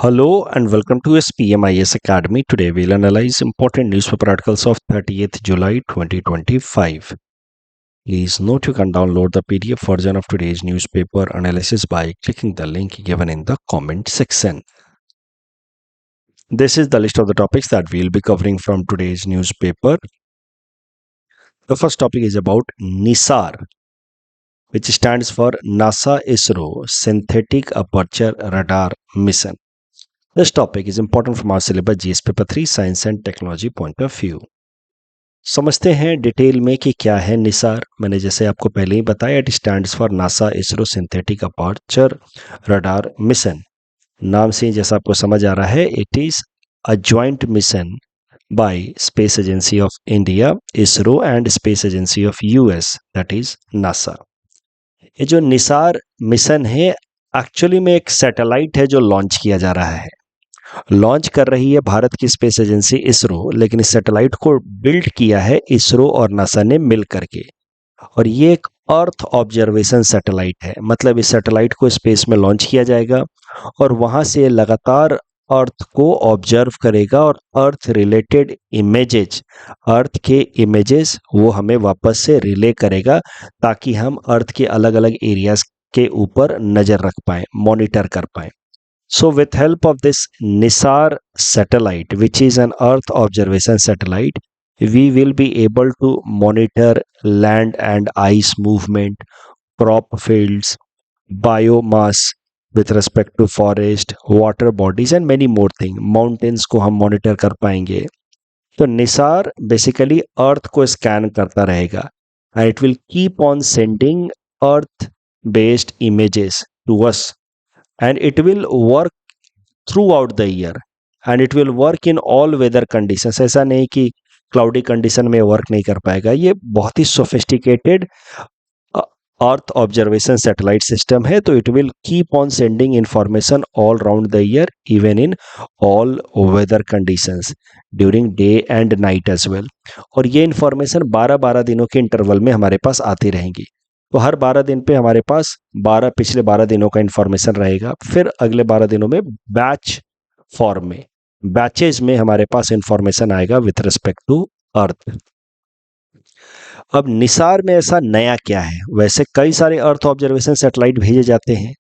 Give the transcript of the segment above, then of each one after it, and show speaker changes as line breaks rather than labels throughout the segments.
Hello and welcome to SPMIS Academy. Today we'll analyze important newspaper articles of 30th July 2025. Please note you can download the PDF version of today's newspaper analysis by clicking the link given in the comment section. This is the list of the topics that we'll be covering from today's newspaper. The first topic is about NISAR, which stands for NASA ISRO Synthetic Aperture Radar Mission. This topic is important from our syllabus GS Paper 3 Science and Technology point of view. समझते हैं detail में कि क्या है निसार। मैंने जैसे आपको पहले ही बताया, it stands for NASA ISRO synthetic aperture radar mission. नाम से जैसा आपको समझ आ रहा है, it is a joint mission bye space agency of India ISRO and space agency of US, that is NASA. ये जो निसार मिशन है एक्चुअली में एक सैटेलाइट है जो लॉन्च किया जा रहा है। लॉन्च कर रही है भारत की स्पेस एजेंसी इसरो, लेकिन इस सैटेलाइट को बिल्ड किया है इसरो और नासा ने मिल करके। और ये एक अर्थ ऑब्जर्वेशन सैटेलाइट है, मतलब इस सैटेलाइट को स्पेस में लॉन्च किया जाएगा और वहां से लगातार अर्थ को ऑब्जर्व करेगा और अर्थ रिलेटेड इमेजेस, अर्थ के इमेजेस वो हमें वापस से रिले करेगा, ताकि हम अर्थ के अलग अलग एरियाज के ऊपर नजर रख पाए, मॉनिटर कर पाए। So with help of this NISAR satellite, which is an Earth observation satellite, we will be able to monitor land and ice movement, crop fields, biomass with respect to forest, water bodies and many more things. Mountains को हम monitor कर पाएंगे। तो Nisar basically earth को scan करता रहेगा and it will keep on sending earth based images to us, and it will work throughout the year and it will work in all weather conditions. ऐसा नहीं कि क्लाउडी कंडीशन में work नहीं कर पाएगा। ये बहुत ही sophisticated earth observation satellite system है, तो it will keep on sending information all round the year, even in all weather conditions during day and night as well. और ये इंफॉर्मेशन 12-12 दिनों के इंटरवल में हमारे पास आती रहेंगी। तो हर 12 दिन पे हमारे पास पिछले 12 दिनों का इंफॉर्मेशन रहेगा, फिर अगले 12 दिनों में बैच फॉर्म में, बैचेज में हमारे पास इंफॉर्मेशन आएगा विथ रिस्पेक्ट टू अर्थ। अब निसार में ऐसा नया क्या है? वैसे कई सारे अर्थ ऑब्जर्वेशन सैटेलाइट भेजे जाते हैं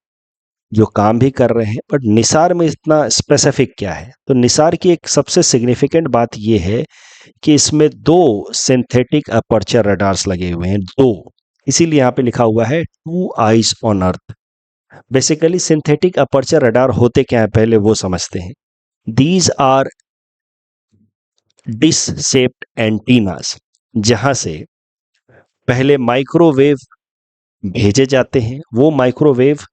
जो काम भी कर रहे हैं, बट निसार में इतना स्पेसिफिक क्या है? तो निसार की एक सबसे सिग्निफिकेंट बात यह है कि इसमें 2 सिंथेटिक अपर्चर रडार्स लगे हुए हैं, 2, इसीलिए यहाँ पे लिखा हुआ है 2 eyes on earth. Basically synthetic aperture radar होते क्या है, पहले वो समझते हैं। These are dish shaped antennas, जहां से पहले माइक्रोवेव भेजे जाते हैं, वो माइक्रोवेव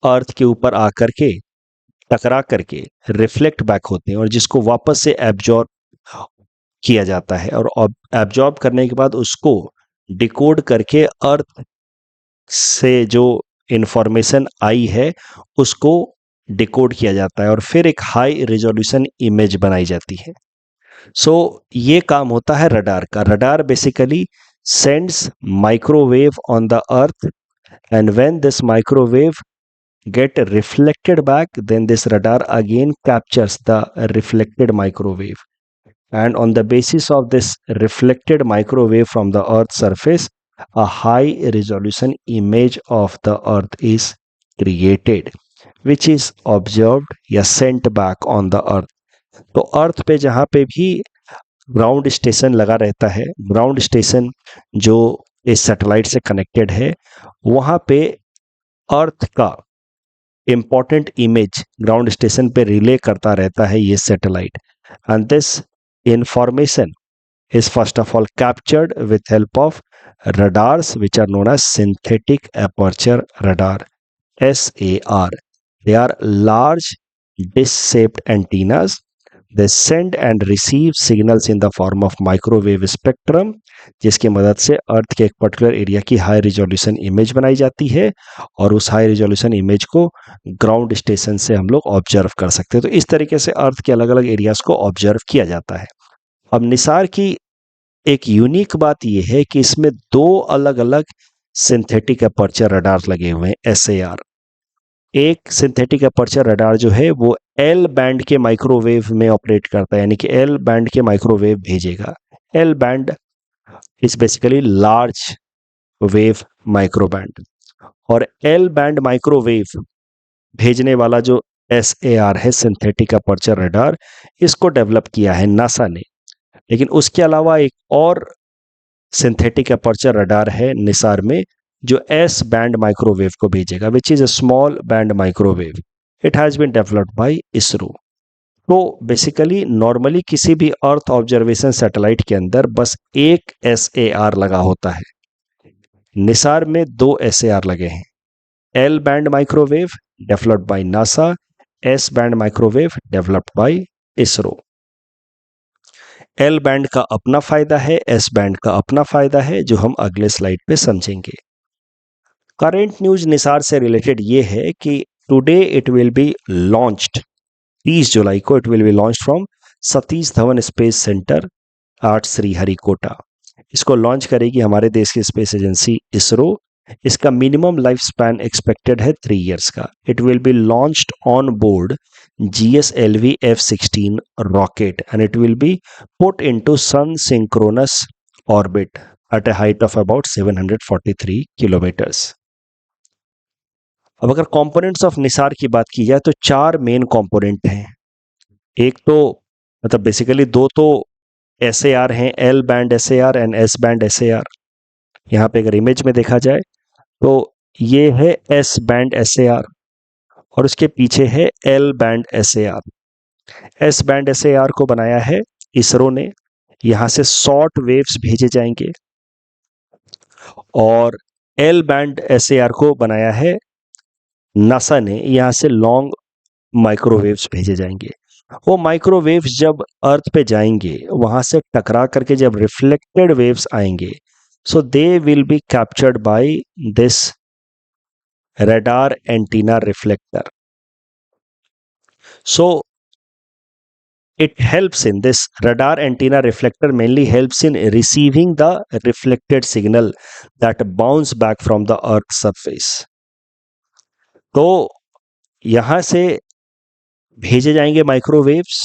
अर्थ के ऊपर आकर के टकरा करके रिफ्लेक्ट बैक होते हैं और जिसको वापस से एब्जॉर्ब किया जाता है, और एब्जॉर्ब करने के बाद उसको डिकोड करके अर्थ से जो इंफॉर्मेशन आई है उसको डिकोड किया जाता है और फिर एक हाई रिजोल्यूशन इमेज बनाई जाती है। सो ये काम होता है रडार का। Radar basically sends microwave on the earth, and when this microwave get reflected back, then this radar again captures the reflected microwave, and on the basis of this reflected microwave from the earth's surface, a high resolution image of the earth is created, which is observed या sent back on the earth. तो अर्थ पे जहाँ पे भी ground station लगा रहता है, ground station जो इस सैटेलाइट से कनेक्टेड है, वहाँ पे अर्थ का इंपॉर्टेंट इमेज ग्राउंड स्टेशन पे रिले करता रहता है ये satellite, and this information is first of all captured with help of radars which are known as synthetic aperture radar, SAR. They are large dish-shaped antennas. They send and receive signals in the form of microwave spectrum, जिसकी मदद से अर्थ के एक particular area की high resolution image बनाई जाती है और उस हाई रिजोल्यूशन इमेज को ग्राउंड स्टेशन से हम लोग ऑब्जर्व कर सकते हैं। तो इस तरीके से अर्थ के अलग अलग एरियाज को ऑब्जर्व किया जाता है। अब निसार की एक यूनिक बात यह है कि इसमें 2 अलग अलग सिंथेटिक अपर्चर रडार लगे हुए हैं, SAR। एक सिंथेटिक अपर्चर रडार जो है वो एल बैंड के माइक्रोवेव में ऑपरेट करता है, यानी कि एल बैंड के माइक्रोवेव भेजेगा। L band is basically large wave microband, और एल बैंड माइक्रोवेव भेजने वाला जो SAR है, सिंथेटिक अपर्चर रडार, इसको डेवलप किया है नासा ने। लेकिन उसके अलावा एक और सिंथेटिक अपर्चर रडार है निसार में जो एस बैंड माइक्रोवेव को भेजेगा, which is a small band microwave. It has been developed by ISRO. तो बेसिकली नॉर्मली किसी भी अर्थ ऑब्जर्वेशन सैटेलाइट के अंदर बस एक SAR लगा होता है, निसार में 2 SAR लगे हैं। L band microwave developed by NASA, S band microwave developed by ISRO. L band का अपना फायदा है, एस बैंड का अपना फायदा है, जो हम अगले स्लाइड पे समझेंगे। करंट न्यूज निसार से रिलेटेड ये है कि today it will B launched, 30 जुलाई को it will B launched from Satish Dhawan space centre at Sriharikota. इसको लॉन्च करेगी हमारे देश की स्पेस एजेंसी इसरो। इसका मिनिमम लाइफ स्पैन एक्सपेक्टेड है 3 इयर्स का। It will B launched on board GSLV F-16 rocket and it will be put into sun synchronous orbit at a height of about 743 kilometers. अब अगर components of Nisar की बात की जाए तो 4 main component हैं। एक तो मतलब बेसिकली 2 तो SAR हैं, L band SAR and S band SAR। यहाँ पे अगर इमेज में देखा जाए तो ये है एस बैंड SAR और उसके पीछे है L band SAR। S band SAR को बनाया है इसरो ने, यहां से शॉर्ट वेव्स भेजे जाएंगे, और एल बैंड SAR को बनाया है नासा ने, यहां से लॉन्ग माइक्रोवेव्स भेजे जाएंगे। वो माइक्रोवेव्स जब अर्थ पे जाएंगे वहां से टकरा करके जब रिफ्लेक्टेड वेव्स आएंगे, so they will be captured by this radar antenna reflector. So it helps in this radar antenna reflector mainly helps in receiving the reflected signal that bounce back from the earth surface. तो यहां से भेजे जाएंगे microwaves,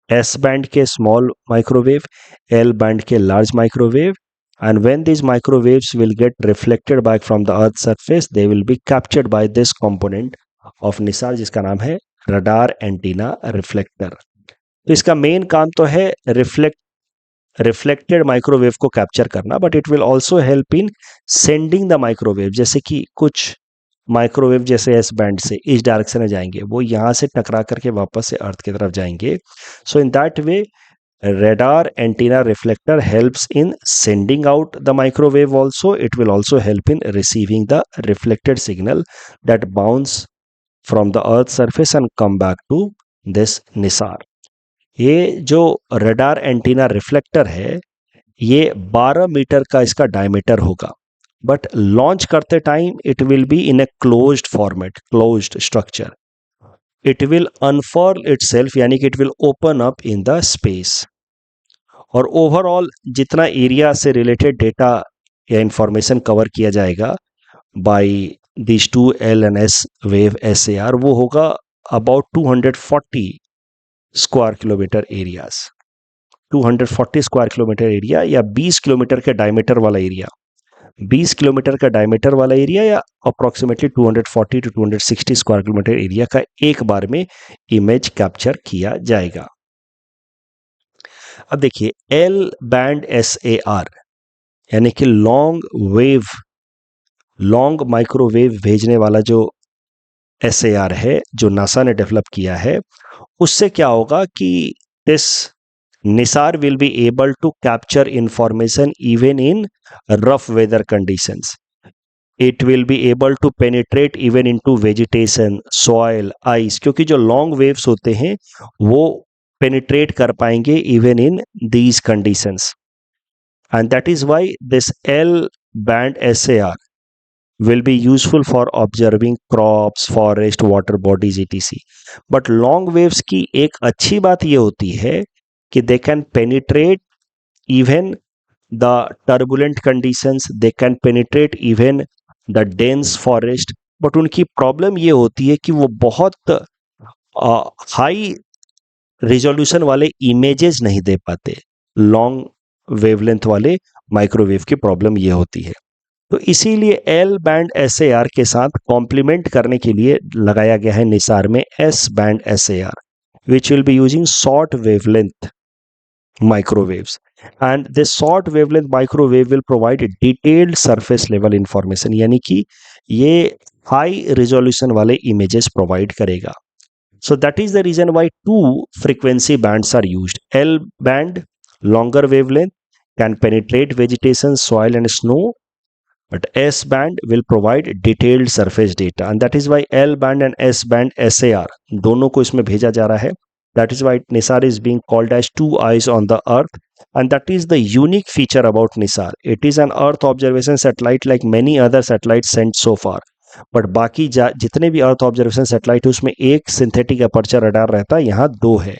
S band के small microwave, L band के large microwave, and when these microwaves will get reflected back from the earth surface they will be captured by this component of NISAR जिसका नाम है रडार एंटीना रिफ्लेक्टर। तो इसका main काम तो है reflected microwave को कैप्चर करना, but it will also help in sending the microwave. जैसे कि कुछ माइक्रोवेव जैसे एस बैंड से इस डायरेक्शन में जाएंगे, वो यहाँ से टकरा करके वापस से अर्थ की तरफ जाएंगे। So in that way radar antenna reflector helps in sending out the microwave also. It will also help in receiving the reflected signal that bounce from the earth surface and come back to this NISAR. ये जो radar antenna reflector है ये 12 metre का इसका diameter होगा, but launch करते time it will be in a closed format, closed structure. It will unfurl itself, यानी कि it will open up in the space, और ओवरऑल जितना एरिया से रिलेटेड डेटा या इंफॉर्मेशन कवर किया जाएगा by this 2 L and S wave SAR वो होगा about 240 square kilometre areas. 240 square kilometre area या 20 किलोमीटर के डायमीटर वाला एरिया, 20 किलोमीटर का डायमीटर वाला एरिया या approximately 240 to 260 square kilometre area का एक बार में इमेज कैप्चर किया जाएगा। अब देखिए एल बैंड SAR यानी कि लॉन्ग माइक्रोवेव भेजने वाला जो SAR है जो नासा ने डेवलप किया है, उससे क्या होगा कि this NISAR will be able to capture information even in rough weather conditions. It will be able to penetrate even into vegetation, soil, ice, क्योंकि जो लॉन्ग वेव्स होते हैं वो penetrate कर पाएंगे even in these conditions, and that is why this L band SAR will be useful for observing crops, forest, water bodies etc. But long waves की एक अच्छी बात ये होती है कि they can penetrate even the turbulent conditions, they can penetrate even the dense forest, but उनकी problem ये होती है कि वो बहुत हाई रिजोल्यूशन वाले इमेजेस नहीं दे पाते। लॉन्ग वेवलेंथ वाले माइक्रोवेव की प्रॉब्लम ये होती है। तो इसीलिए एल बैंड एसएआर के साथ कॉम्प्लीमेंट करने के लिए लगाया गया है निसार में S band SAR, which will be using short wavelength microwaves, and this short wavelength microwave will provide detailed surface level information, यानी कि ये हाई रिजोल्यूशन वाले इमेजेस प्रोवाइड करेगा। So that is the reason why two frequency bands are used. L band, longer wavelength, can penetrate vegetation, soil and snow, but S band will provide detailed surface data, and that is why L band and S band SAR दोनों को इसमें भेजा जा रहा है। That is why NISAR is being called as two eyes on the earth, and that is the unique feature about NISAR. It is an earth observation satellite like many other satellites sent so far. But बाकी जितने भी अर्थ observation satellite है उसमें एक synthetic aperture radar रहता है, यहाँ दो है,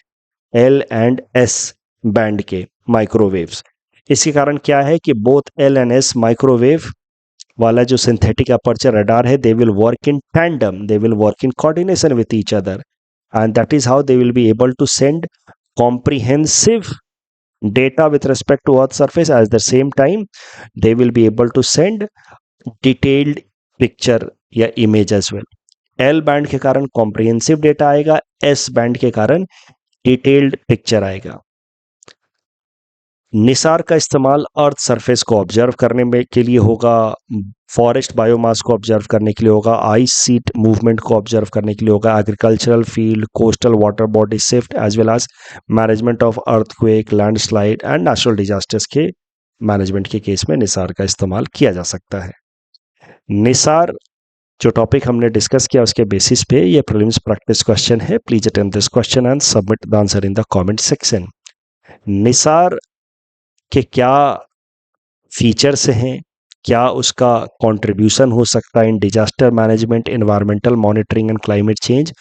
एल एंड एस बैंड के माइक्रोवेव्स। इसके कारण क्या है कि both L and S microwave वाला जो सिंथेटिक अपर्चर रडार है, they will work in tandem, they will work in coordination with each other, and that is how they will be able to send comprehensive data with respect to earth surface. At the same time they will be able to send detailed picture या image as well. L band के कारण comprehensive data आएगा, S band के कारण detailed picture आएगा। निसार का इस्तेमाल earth surface को ऑब्जर्व करने में के लिए होगा, फॉरेस्ट बायोमास को ऑब्जर्व करने के लिए होगा, आइस सीट मूवमेंट को ऑब्जर्व करने के लिए होगा, agricultural field, coastal water body shift, as well as management of earthquake, landslide and natural disasters के मैनेजमेंट के केस में निसार का इस्तेमाल किया जा सकता है। निसार जो टॉपिक हमने डिस्कस किया उसके बेसिस पे ये प्रीलिम्स प्रैक्टिस क्वेश्चन है। Please attempt this question and submit the answer in the comment section. Nisar के क्या फीचर्स हैं, क्या उसका कंट्रीब्यूशन हो सकता है in disaster management, environmental monitoring and climate change,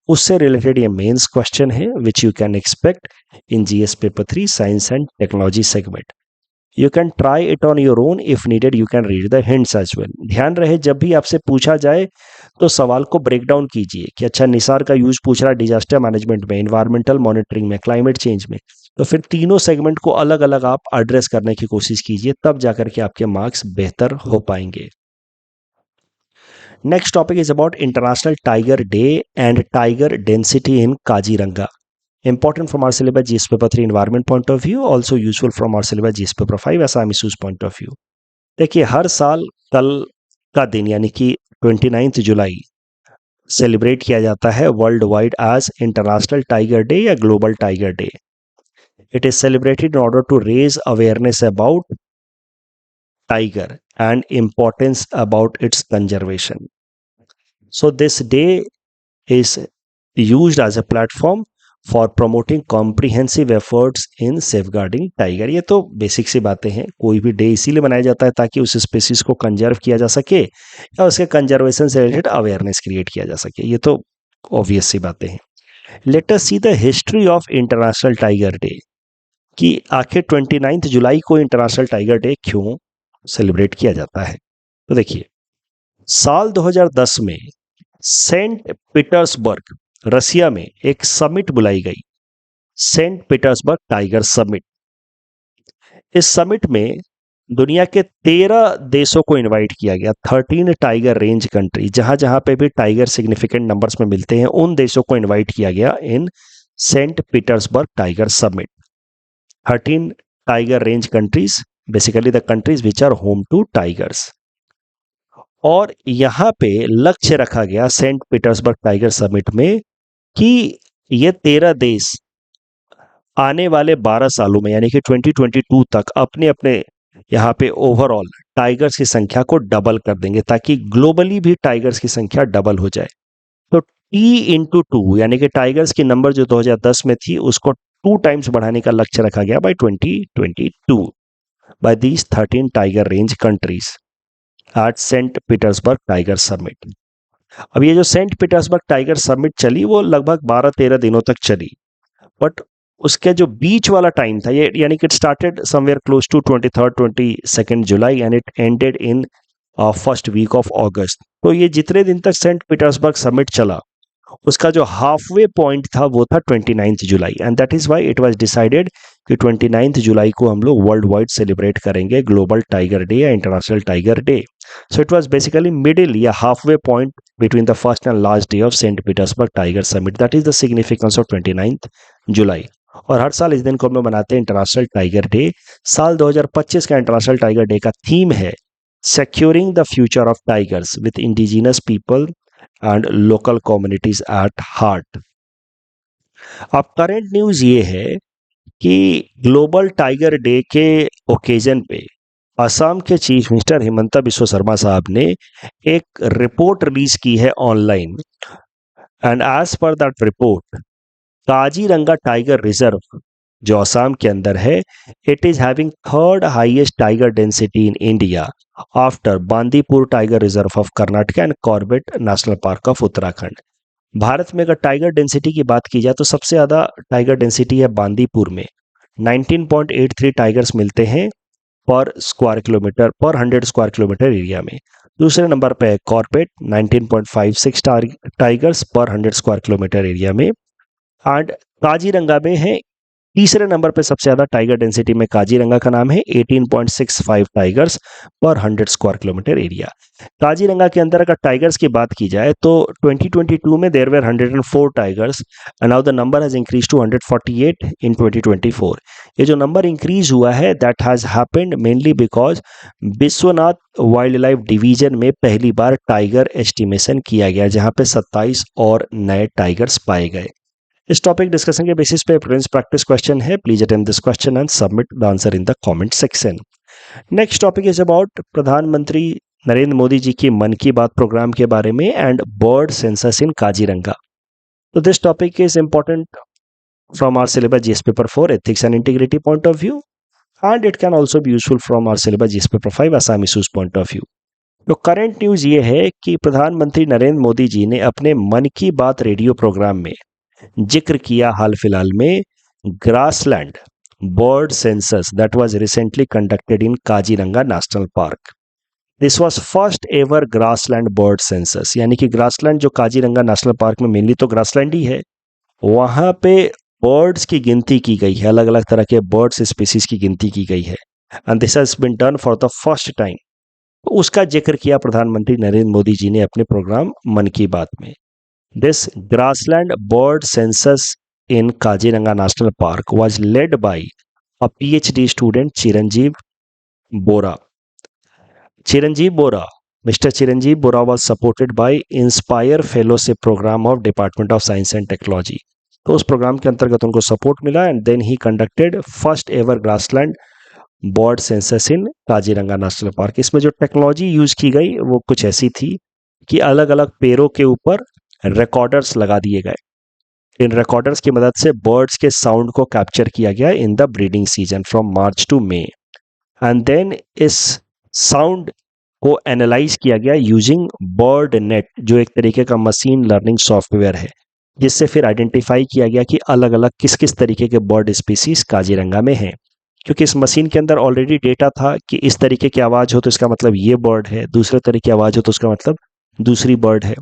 उससे रिलेटेड ये मेंस क्वेश्चन है which you can expect in GS paper 3 science and technology segment. You can try it on your own. If needed, you can read the hints as well. ध्यान रहे जब भी आपसे पूछा जाए तो सवाल को ब्रेक डाउन कीजिए कि अच्छा निसार का यूज पूछ रहा है डिजास्टर मैनेजमेंट में, इन्वायरमेंटल मॉनिटरिंग में, क्लाइमेट चेंज में, तो फिर तीनों सेगमेंट को अलग अलग आप एड्रेस करने की कोशिश कीजिए, तब जाकर के आपके मार्क्स बेहतर हो पाएंगे। Next topic is about international tiger day and tiger density in Kaziranga. Important from our syllabus GS paper 3 environment point of view, also useful from our syllabus GS paper 5 ASAM issues point of view। देखिए हर साल कल का दिन यानी कि 29 जुलाई celebrate किया जाता है world wide as international tiger day या global tiger day. It is celebrated in order to raise awareness about tiger and importance about its conservation. So this day is used as a platform for promoting comprehensive efforts in safeguarding tiger। ये तो basic सी बातें हैं, कोई भी day इसीलिए मनाया जाता है ताकि उस स्पीसीज को कंजर्व किया जा सके या उसके कंजर्वेशन से रिलेटेड अवेयरनेस क्रिएट किया जा सके, ये तो ऑब्वियस सी बातें हैं। Let us see the history of international tiger day, कि आखिर 29 जुलाई को इंटरनेशनल टाइगर डे क्यों सेलिब्रेट किया जाता है। तो देखिए साल 2010 में सेंट पीटर्सबर्ग रसिया में एक समिट बुलाई गई, सेंट पीटर्सबर्ग टाइगर समिट। इस समिट में दुनिया के 13 देशों को इनवाइट किया गया, 13 टाइगर रेंज कंट्री, जहां जहां पे भी टाइगर सिग्निफिकेंट नंबर्स में मिलते हैं उन देशों को इनवाइट किया गया in Saint Petersburg tiger summit. 13 tiger range countries, basically the countries which are home to tigers. और यहाँ पे लक्ष्य रखा गया सेंट पीटर्सबर्ग टाइगर समिट में कि ये 13 देश आने वाले 12 सालों में यानी कि 2022 तक अपने अपने यहाँ पे ओवरऑल टाइगर्स की संख्या को डबल कर देंगे ताकि ग्लोबली भी टाइगर्स की संख्या डबल हो जाए। तो T/2 यानी कि टाइगर्स की नंबर जो 2010 में थी उसको 2 टाइम्स बढ़ाने का लक्ष्य रखा गया by 2022 by these 13 tiger range countries at Saint Petersburg tiger summit. अब ये जो सेंट पीटर्सबर्ग टाइगर समिट चली वो लगभग 12-13 दिनों तक चली, बट उसके जो बीच वाला टाइम था ये यानी कि it started somewhere close to 23rd 22nd July and it ended in first week of August. तो ये जितने दिन तक सेंट पीटर्सबर्ग समिट चला, उसका जो हाफवे पॉइंट था वो था 29 जुलाई, and that is why it was decided कि 29 जुलाई को हम लोग वर्ल्ड वाइड सेलिब्रेट करेंगे ग्लोबल टाइगर डे या international tiger day. So it was basically middle या halfway point between the first and last day of Saint Petersburg tiger summit. That is the significance of 29 July. और हर साल इस दिन को हम लोग मनाते हैं इंटरनेशनल टाइगर डे। साल 2025 का इंटरनेशनल टाइगर डे का थीम है securing the future of tigers with indigenous people and local communities at heart. अब करंट न्यूज ये है कि ग्लोबल टाइगर डे के ओकेजन पे असम के चीफ मिनिस्टर हिमंता बिस्वा शर्मा साहब ने एक रिपोर्ट रिलीज की है online, and as per that report Kaziranga tiger reserve जो असम के अंदर है, it is having third highest tiger density in India after Bandipur tiger reserve of Karnataka and Corbett national park of Uttarakhand. Bharat में अगर टाइगर डेंसिटी की बात की जाए तो सबसे ज़्यादा टाइगर डेंसिटी है बांदीपुर में, 19.83 टाइगर्स मिलते हैं पर स्क्वायर किलोमीटर, पर 100 स्क्वायर किलोमीटर एरिया में। दूसरे नंबर पे है कॉर्बेट, 19.56 टाइगर्स पर 100 स्क्वायर किलोमीटर एरिया में। एंड काजीरंगा में है तीसरे नंबर पे सबसे ज्यादा टाइगर डेंसिटी में काजीरंगा का नाम है, 18.65 टाइगर्स पर 100 स्क्वायर किलोमीटर एरिया। काजीरंगा के अंदर अगर टाइगर्स की बात की जाए तो 2022 में there were 104 tigers and now the number has increase to 148 in 2024। ये जो नंबर इंक्रीज हुआ है that has happened mainly because Vishwanath wildlife division में पहली बार टाइगर एस्टिमेशन किया गया, जहां पे 27 और नए टाइगर्स पाए गए। इस टॉपिक डिस्कशन के बेसिस पे प्रिंस प्रैक्टिस क्वेश्चन है, please attend this question and submit the answer in the comment section. Next topic is about प्रधानमंत्री नरेंद्र मोदी जी की मन की बात प्रोग्राम के बारे में and bird census in Kaziranga. तो this topic is important from our syllabus GS paper 4 ethics and integrity point of view, and it can also be useful from our syllabus GS paper 5 Assam issues point of view. तो करंट news ये है कि प्रधानमंत्री नरेंद्र मोदी जी ने अपने मन की बात रेडियो प्रोग्राम में जिक्र किया हाल फिलहाल में grassland bird census that was recently conducted in Kaziranga national park. This was first ever grassland bird census, यानी कि ग्रासलैंड जो काजीरंगा नेशनल पार्क में मेनली तो ग्रासलैंड ही है, वहां पे बर्ड्स की गिनती की गई है, अलग अलग तरह के बर्ड्स स्पीसीज की गिनती की गई है, and this has been done for the first time. उसका जिक्र किया प्रधानमंत्री नरेंद्र मोदी जी ने अपने प्रोग्राम मन की बात में। This grassland bird census in Kaziranga National Park was led by a PhD student Chiranjeev Bora. Mr. Chiranjeev Bora was supported by Inspire Fellowship Program of Department of Science and Technology. तो उस programme के अंतर्गत उनको support मिला and then he conducted first ever grassland bird census in Kaziranga national park. इसमें जो technology use की गई वो कुछ ऐसी थी कि अलग अलग पेड़ों के ऊपर रिकॉर्डर्स लगा दिए गए। इन रिकॉर्डर्स की मदद से बर्ड्स के साउंड को कैप्चर किया गया in the breeding season from March to May, and then इस साउंड को एनालाइज किया गया यूजिंग बर्ड नेट, जो एक तरीके का मशीन लर्निंग सॉफ्टवेयर है, जिससे फिर आइडेंटिफाई किया गया कि अलग अलग किस किस तरीके के बर्ड स्पीसीज काजीरंगा में हैं। क्योंकि इस मशीन के अंदर ऑलरेडी डेटा था कि इस तरीके की आवाज़ हो तो इसका मतलब ये बर्ड है, दूसरे तरीके की आवाज़ हो तो उसका मतलब दूसरी बर्ड है।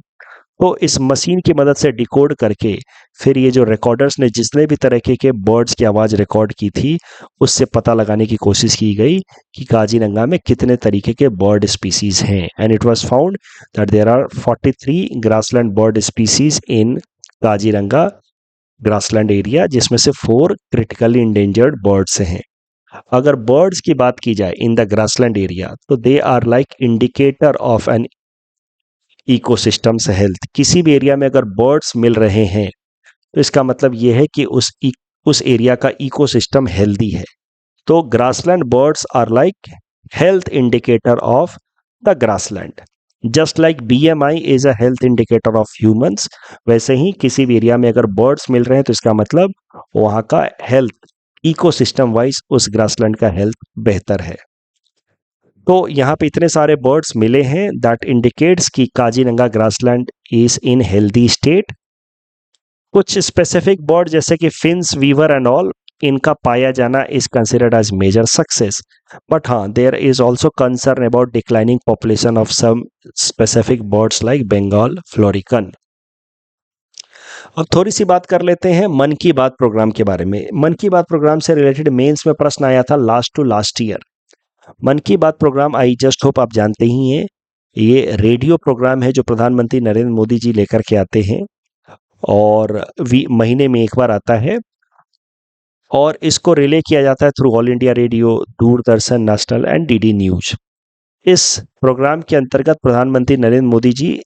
तो इस मशीन की मदद से डिकोड करके फिर ये जो रिकॉर्डर्स ने जितने भी तरीके के बर्ड्स की आवाज़ रिकॉर्ड की थी, उससे पता लगाने की कोशिश की गई कि काजीरंगा में कितने तरीके के बर्ड स्पीसीज हैं, and it was found that there are 43 grassland bird species in Kaziranga grassland area, जिसमें से 4 क्रिटिकली इंडेंजर्ड बर्ड्स हैं। अगर बर्ड्स की बात की जाए इन द ग्रासलैंड एरिया तो they are like indicator of an ecosystem's health. किसी भी एरिया में अगर बर्ड्स मिल रहे हैं तो इसका मतलब यह है कि उस एरिया का इकोसिस्टम हेल्दी है। तो grassland birds are like health indicator of the grassland. Just like BMI is a health indicator of humans, वैसे ही किसी भी एरिया में अगर बर्ड्स मिल रहे हैं तो इसका मतलब वहाँ का हेल्थ इकोसिस्टम वाइज उस ग्रासलैंड का हेल्थ बेहतर है। तो यहाँ पे इतने सारे बर्ड्स मिले हैं दैट इंडिकेट्स कि Kaziranga grassland is in healthy state. कुछ स्पेसिफिक बर्ड जैसे कि फिन्स, वीवर एंड ऑल इनका पाया जाना is considered as major success, but हाँ there is also concern about declining population of some specific birds like Bengal florican. अब थोड़ी सी बात कर लेते हैं मन की बात प्रोग्राम के बारे में। मन की बात प्रोग्राम से रिलेटेड मेंस में प्रश्न आया था लास्ट टू लास्ट ईयर। मन Ki Baat programme I just hope आप जानते ही हैं, ये रेडियो प्रोग्राम है जो प्रधानमंत्री नरेंद्र मोदी जी लेकर के आते हैं और महीने में एक बार आता है और इसको रिले किया जाता है through all India radio, Doordarshan national and DD news. इस प्रोग्राम के अंतर्गत प्रधानमंत्री नरेंद्र मोदी जी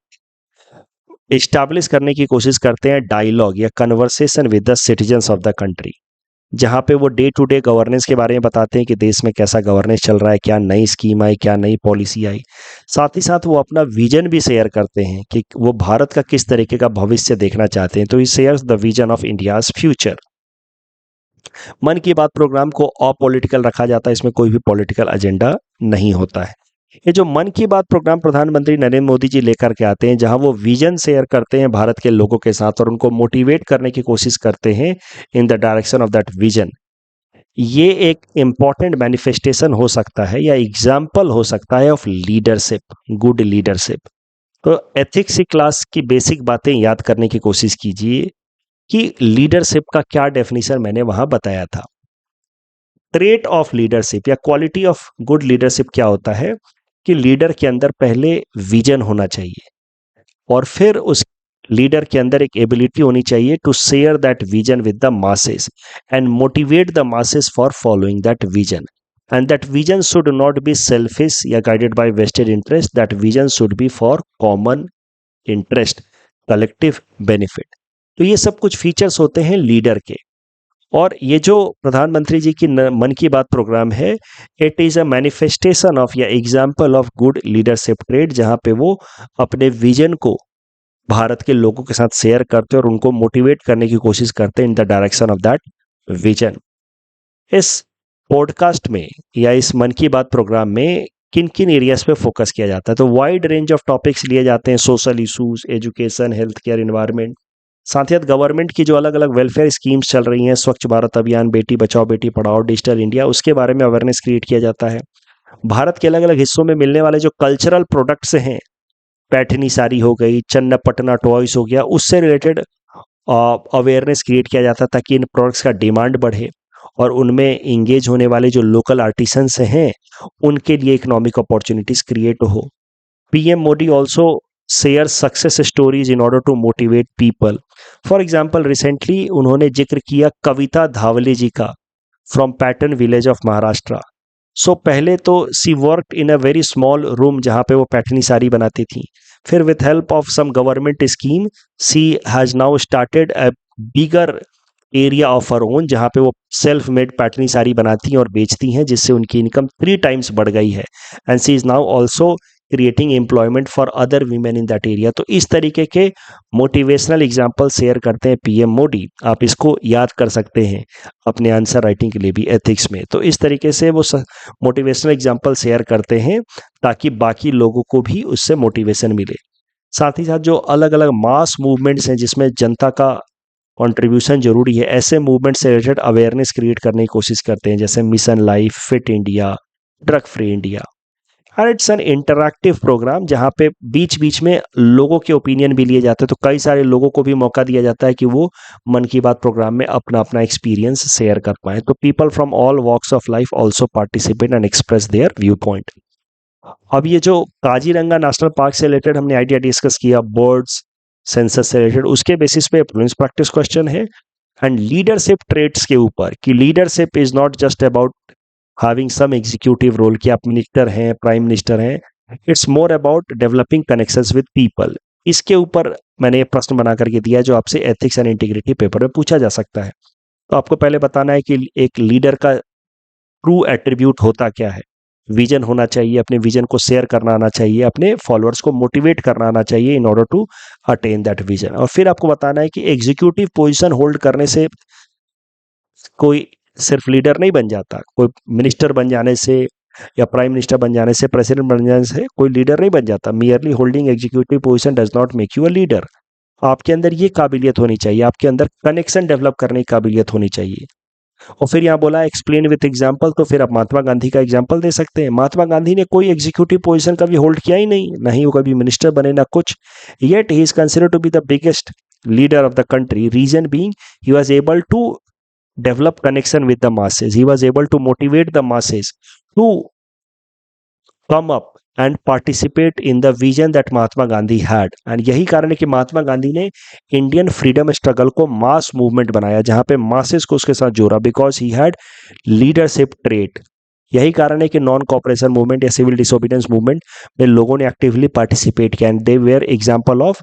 इस्टेब्लिश करने की कोशिश करते हैं डायलॉग या conversation with the citizens of the country, जहां पे वो डे टू डे गवर्नेंस के बारे में बताते हैं कि देश में कैसा गवर्नेंस चल रहा है, क्या नई स्कीम आई, क्या नई पॉलिसी आई। साथ ही साथ वो अपना विजन भी शेयर करते हैं कि वो भारत का किस तरीके का भविष्य देखना चाहते हैं। तो he shares the vision of India's future. Mann Ki Baat programme को अपॉलिटिकल रखा जाता है, इसमें कोई भी पॉलिटिकल एजेंडा नहीं होता है। ये जो मन की बात प्रोग्राम प्रधानमंत्री नरेंद्र मोदी जी लेकर के आते हैं, जहां वो विजन शेयर करते हैं भारत के लोगों के साथ और उनको मोटिवेट करने की कोशिश करते हैं in the direction of that vision, ये एक इम्पॉर्टेंट मैनिफेस्टेशन हो सकता है या एग्जाम्पल हो सकता है ऑफ लीडरशिप, गुड लीडरशिप। तो एथिक्स की क्लास की बेसिक बातें याद करने की कोशिश कीजिए कि लीडरशिप का क्या डेफिनेशन मैंने वहां बताया था। ट्रेट ऑफ लीडरशिप या क्वालिटी ऑफ गुड लीडरशिप क्या होता है कि लीडर के अंदर पहले विजन होना चाहिए और फिर उस लीडर के अंदर एक एबिलिटी होनी चाहिए to share that vision with the masses and motivate the masses for following that vision, and that vision should not be selfish या guided by vested interest, that vision should be for common interest, collective benefit. तो ये सब कुछ features होते हैं leader के। और ये जो प्रधानमंत्री जी की मन की बात प्रोग्राम है, it is a manifestation of या example of good leadership trait, जहां पे वो अपने विजन को भारत के लोगों के साथ शेयर करते हैं और उनको मोटिवेट करने की कोशिश करते हैं in the direction of that vision. इस पॉडकास्ट में या इस मन की बात प्रोग्राम में किन किन एरियाज पे फोकस किया जाता है, तो वाइड रेंज ऑफ टॉपिक्स लिए जाते हैं, social issues, education, health care, environment, साथ ही साथ गवर्नमेंट की जो अलग अलग वेलफेयर स्कीम्स चल रही हैं, स्वच्छ भारत अभियान, बेटी बचाओ बेटी पढ़ाओ, डिजिटल इंडिया, उसके बारे में अवेयरनेस क्रिएट किया जाता है। भारत के अलग अलग हिस्सों में मिलने वाले जो कल्चरल प्रोडक्ट्स हैं, पैठनी साड़ी हो गई, चन्नपटना टॉयज हो गया, उससे रिलेटेड अवेयरनेस क्रिएट किया जाता है ताकि इन प्रोडक्ट्स का डिमांड बढ़े और उनमें इंगेज होने वाले जो लोकल आर्टिसंस हैं उनके लिए इकोनॉमिक अपॉर्चुनिटीज क्रिएट हो। PM Modi also share success stories in order to motivate people. For example recently उन्होंने जिक्र किया कविता धावले जी का from Paithan village of Maharashtra. So पहले तो she work in a very small room जहाँ पे वो पैठनी साड़ी बनाती थी, फिर with help of some government scheme she has now started a bigger area of her own, जहाँ पे वो सेल्फ मेड पैटर्नी साड़ी बनाती हैं और बेचती हैं, जिससे उनकी इनकम 3 टाइम्स बढ़ गई है and she is now also creating employment for other women in that area. तो इस तरीके के मोटिवेशनल एग्जाम्पल शेयर करते हैं पीएम मोदी। आप इसको याद कर सकते हैं अपने आंसर राइटिंग के लिए भी एथिक्स में। तो इस तरीके से वो मोटिवेशनल एग्जाम्पल शेयर करते हैं ताकि बाकी लोगों को भी उससे मोटिवेशन मिले। साथ ही साथ जो अलग अलग मास मूवमेंट्स हैं जिसमें जनता का कंट्रीब्यूशन जरूरी है, ऐसे मूवमेंट से रिलेटेड अवेयरनेस क्रिएट करने की कोशिश करते हैं, जैसे mission life, fit India, drug free India. And it's an interactive programme जहाँ पे बीच बीच में लोगों के ओपिनियन भी लिए जाते हैं, तो कई सारे लोगों को भी मौका दिया जाता है कि वो मन की बात प्रोग्राम में अपना अपना एक्सपीरियंस शेयर कर पाए। तो people from all walks of life also participate and express their view point. अब ये जो काजीरंगा नेशनल पार्क से रिलेटेड हमने आइडिया डिस्कस किया, बर्ड्स सेंसस से रिलेटेड, उसके बेसिस पे प्रीलिम्स प्रैक्टिस क्वेश्चन है एंड लीडरशिप ट्रेट्स के ऊपर कि leadership is not just about having some executive role कि आप मिनिस्टर हैं, प्राइम मिनिस्टर हैं, it's more about developing connections with people. इसके ऊपर मैंने ये प्रश्न बना करके दिया है जो आपसे एथिक्स एंड इंटीग्रिटी पेपर में पूछा जा सकता है। तो आपको पहले बताना है कि एक लीडर का ट्रू एट्रीब्यूट होता क्या है। विजन होना चाहिए, अपने विजन को शेयर करना आना चाहिए, अपने फॉलोअर्स को मोटिवेट करना आना चाहिए in order to attain that vision. और फिर आपको बताना है कि एग्जीक्यूटिव पोजीशन होल्ड करने से कोई सिर्फ लीडर नहीं बन जाता, कोई मिनिस्टर बन जाने से या प्राइम मिनिस्टर बन जाने से, प्रेसिडेंट बन जाने से कोई लीडर नहीं बन जाता। Merely holding executive position does not make you a leader. आपके अंदर ये काबिलियत होनी चाहिए, आपके अंदर कनेक्शन डेवलप करने की काबिलियत होनी चाहिए। और फिर यहाँ बोला एक्सप्लेन विथ एग्जाम्पल, तो फिर आप महात्मा गांधी का एग्जाम्पल दे सकते हैं। महात्मा गांधी ने कोई एग्जीक्यूटिव पोजीशन कभी होल्ड किया ही नहीं, ना ही वो कभी मिनिस्टर बने ना कुछ, yet he is considered to be the biggest leader of the country, reason being he was able to develop connection with the masses. He was able to motivate the masses to come up and participate in the vision that Mahatma Gandhi had. And यही कारण है कि महात्मा गांधी ने Indian freedom struggle को mass movement बनाया, जहां पे masses को उसके साथ जोड़ा, because he had leadership trait. यही कारण है कि नॉन कॉपरेशन मूवमेंट या सिविल डिसोबीडियंस मूवमेंट में लोगों ने एक्टिवली पार्टिसिपेट किया, and they were example of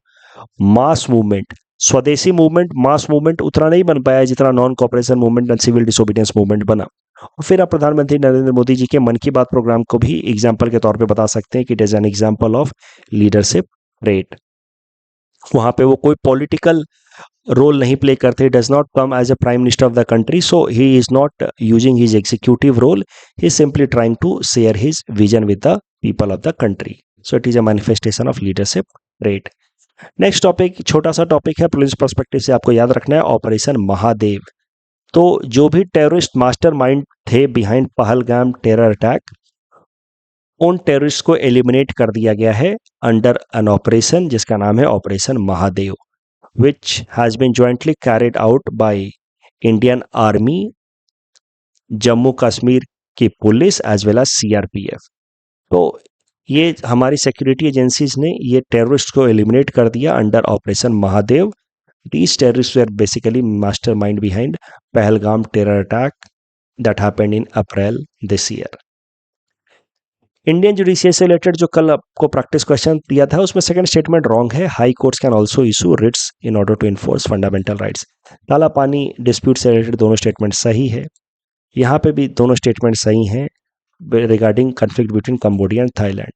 mass movement. Swadeshi movement mass movement उतना नहीं बन पाया जितना non cooperation movement and civil disobedience movement बना। और फिर आप प्रधानमंत्री नरेंद्र मोदी जी के मन की बात प्रोग्राम को भी एग्जाम्पल के तौर पे बता सकते हैं कि it is an example of leadership trait. वहां पे वो कोई पॉलिटिकल रोल नहीं प्ले करते, does not come as a prime minister of the country, so he is not using his executive role, he is simply trying to share his vision with the people of the country, so it is a manifestation of leadership trait. Next topic छोटा सा topic है, police perspective से आपको याद रखना है, operation Mahadev. तो जो भी टेररिस्ट मास्टरमाइंड थे बिहाइंड पहलगाम टेरर अटैक, उन टेररिस्ट को एलिमिनेट कर दिया गया है अंडर एन ऑपरेशन जिसका नाम है operation Mahadev, which has been jointly carried out by Indian army, Jammu Kashmir की police as well as CRPF. तो ये हमारी सिक्योरिटी एजेंसीज ने ये टेररिस्ट को एलिमिनेट कर दिया under operation Mahadev. These terrorists were basically mastermind behind Pahalgam terror attack that happened in April this year. Indian judicial से रिलेटेड जो कल आपको प्रैक्टिस क्वेश्चन दिया था उसमें सेकंड स्टेटमेंट रॉन्ग है। High courts can also issue writs in order to enforce fundamental rights. Kalapani dispute से related दोनों स्टेटमेंट सही है, यहाँ पे भी दोनों स्टेटमेंट सही हैं regarding conflict between Cambodia and Thailand.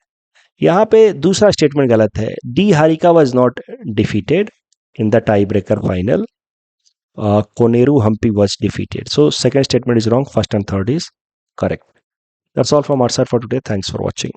यहाँ पे दूसरा स्टेटमेंट गलत है, D Harika was not defeated in the tiebreaker final. Koneru Humpy was defeated. So second statement is wrong. First and third is correct. That's all from our side for today. Thanks for watching.